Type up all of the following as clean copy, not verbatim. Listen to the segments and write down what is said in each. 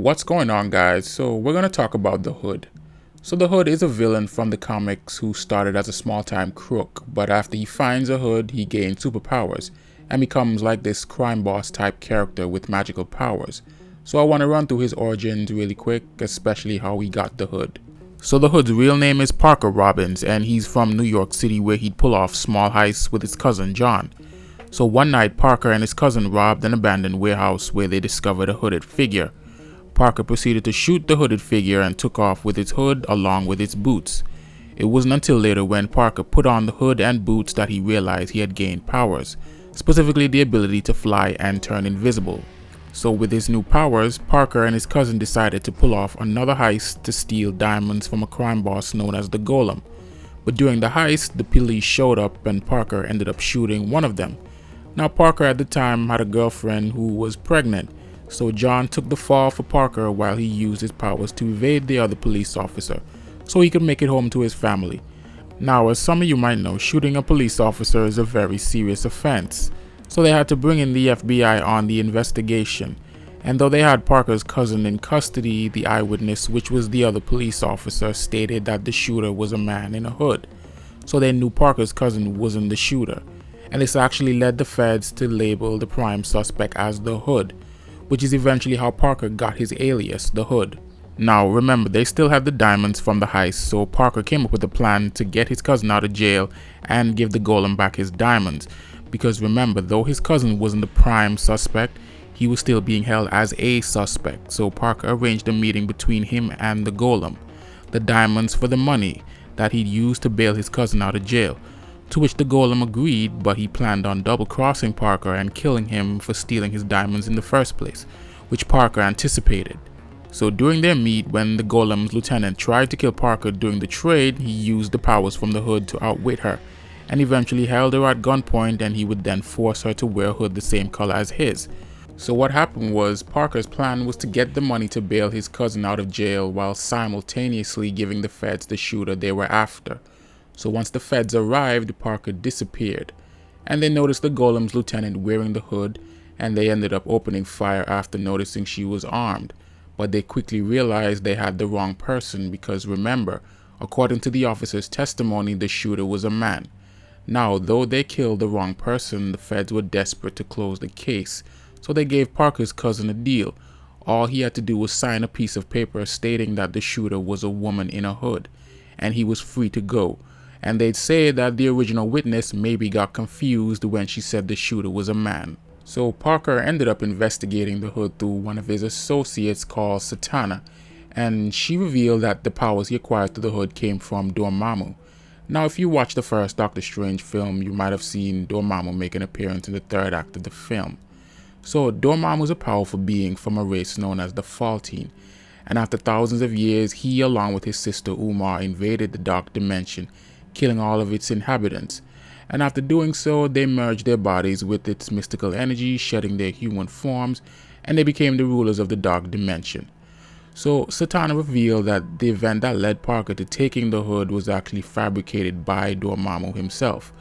What's going on, guys? So we're going to talk about the Hood. So the Hood is a villain from the comics who started as a small-time crook, but after he finds a Hood, he gains superpowers and becomes like this crime boss type character with magical powers. So I want to run through his origins really quick, especially how he got the Hood. So the Hood's real name is Parker Robbins, and he's from New York City, where he'd pull off small heists with his cousin John. So one night, Parker and his cousin robbed an abandoned warehouse where they discovered a hooded figure. Parker proceeded to shoot the hooded figure and took off with its hood along with its boots. It wasn't until later when Parker put on the hood and boots that he realized he had gained powers, specifically the ability to fly and turn invisible. So with his new powers, Parker and his cousin decided to pull off another heist to steal diamonds from a crime boss known as the Golem. But during the heist, the police showed up and Parker ended up shooting one of them. Now Parker at the time had a girlfriend who was pregnant, so John took the fall for Parker while he used his powers to evade the other police officer so he could make it home to his family. Now, as some of you might know, shooting a police officer is a very serious offense, so they had to bring in the FBI on the investigation. And though they had Parker's cousin in custody, the eyewitness, which was the other police officer, stated that the shooter was a man in a hood. So they knew Parker's cousin wasn't the shooter, and this actually led the feds to label the prime suspect as the Hood, which is eventually how Parker got his alias, the Hood. Now remember, they still had the diamonds from the heist, so Parker came up with a plan to get his cousin out of jail and give the Golem back his diamonds. Because remember, though his cousin wasn't the prime suspect, he was still being held as a suspect, so Parker arranged a meeting between him and the Golem, the diamonds for the money that he'd used to bail his cousin out of jail. To which the Golem agreed, but he planned on double-crossing Parker and killing him for stealing his diamonds in the first place, which Parker anticipated. So during their meet, when the Golem's lieutenant tried to kill Parker during the trade, he used the powers from the Hood to outwit her, and eventually held her at gunpoint, and he would then force her to wear a hood the same color as his. So what happened was, Parker's plan was to get the money to bail his cousin out of jail while simultaneously giving the feds the shooter they were after. So once the feds arrived, Parker disappeared, and they noticed the Golem's lieutenant wearing the hood, and they ended up opening fire after noticing she was armed. But they quickly realized they had the wrong person because remember, according to the officer's testimony, the shooter was a man. Now, though they killed the wrong person, the feds were desperate to close the case, so they gave Parker's cousin a deal. All he had to do was sign a piece of paper stating that the shooter was a woman in a hood, and he was free to go. And they'd say that the original witness maybe got confused when she said the shooter was a man. So Parker ended up investigating the Hood through one of his associates called Satana, and she revealed that the powers he acquired through the Hood came from Doramu. Now if you watch the first Doctor Strange film, you might have seen Doramu make an appearance in the third act of the film. So Doramu is a powerful being from a race known as the Faltine, and after thousands of years, he along with his sister Umar invaded the Dark Dimension, killing all of its inhabitants, and after doing so, they merged their bodies with its mystical energy, shedding their human forms, and they became the rulers of the Dark Dimension. So Satana revealed that the event that led Parker to taking the Hood was actually fabricated by Doramu himself.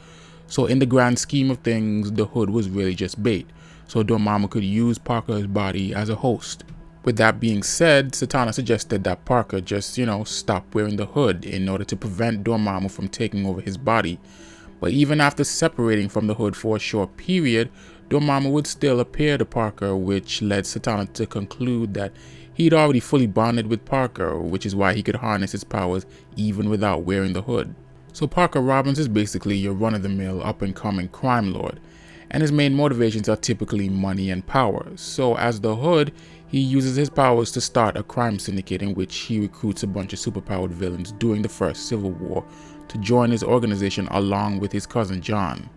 So in the grand scheme of things, the Hood was really just bait, so Doramu could use Parker's body as a host. With that being said, Satana suggested that Parker just, stop wearing the hood in order to prevent Doramu from taking over his body. But even after separating from the Hood for a short period, Doramu would still appear to Parker, which led Satana to conclude that he'd already fully bonded with Parker, which is why he could harness his powers even without wearing the hood. So Parker Robbins is basically your run-of-the-mill up-and-coming crime lord, and his main motivations are typically money and power. So as the Hood, he uses his powers to start a crime syndicate in which he recruits a bunch of superpowered villains during the First Civil War to join his organization along with his cousin John.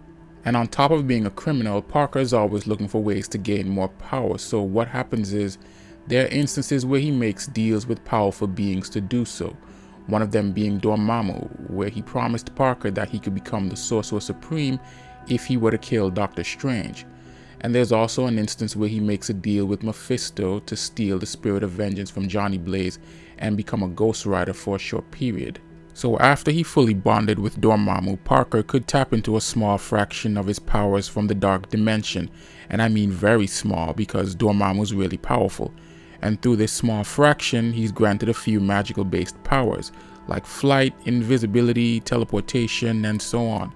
And on top of being a criminal, Parker is always looking for ways to gain more power. So what happens is, there are instances where he makes deals with powerful beings to do so. One of them being Doramu, where he promised Parker that he could become the Sorcerer Supreme if he were to kill Doctor Strange. And there's also an instance where he makes a deal with Mephisto to steal the Spirit of Vengeance from Johnny Blaze and become a Ghost Rider for a short period. So after he fully bonded with Doramu, Parker could tap into a small fraction of his powers from the Dark Dimension, and I mean very small because Doramu is really powerful, and through this small fraction, he's granted a few magical based powers, like flight, invisibility, teleportation, and so on.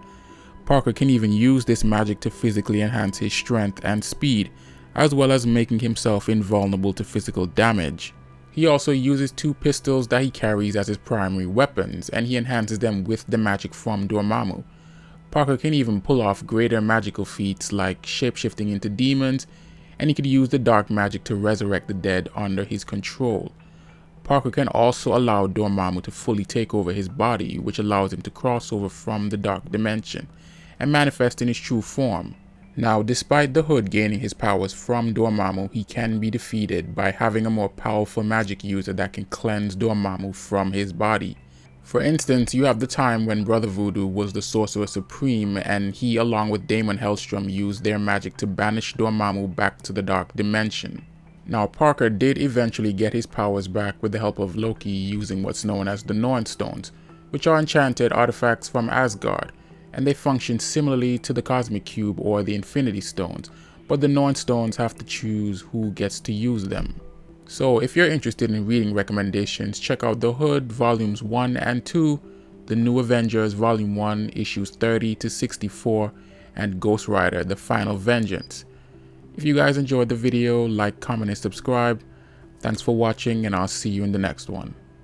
Parker can even use this magic to physically enhance his strength and speed, as well as making himself invulnerable to physical damage. He also uses 2 pistols that he carries as his primary weapons, and he enhances them with the magic from Doramu. Parker can even pull off greater magical feats like shapeshifting into demons, and he could use the dark magic to resurrect the dead under his control. Parker can also allow Doramu to fully take over his body, which allows him to cross over from the dark dimension and manifest in his true form. Now, despite the Hood gaining his powers from Doramu, he can be defeated by having a more powerful magic user that can cleanse Doramu from his body. For instance, you have the time when Brother Voodoo was the Sorcerer Supreme, and he along with Damon Hellstrom used their magic to banish Doramu back to the dark dimension. Now, Parker did eventually get his powers back with the help of Loki using what's known as the Norn Stones, which are enchanted artifacts from Asgard, and they function similarly to the Cosmic Cube or the Infinity Stones, but the Norn Stones have to choose who gets to use them. So if you're interested in reading recommendations, check out The Hood Volumes 1 and 2, The New Avengers Volume 1 Issues 30 to 64, and Ghost Rider The Final Vengeance. If you guys enjoyed the video, like, comment, and subscribe. Thanks for watching, and I'll see you in the next one.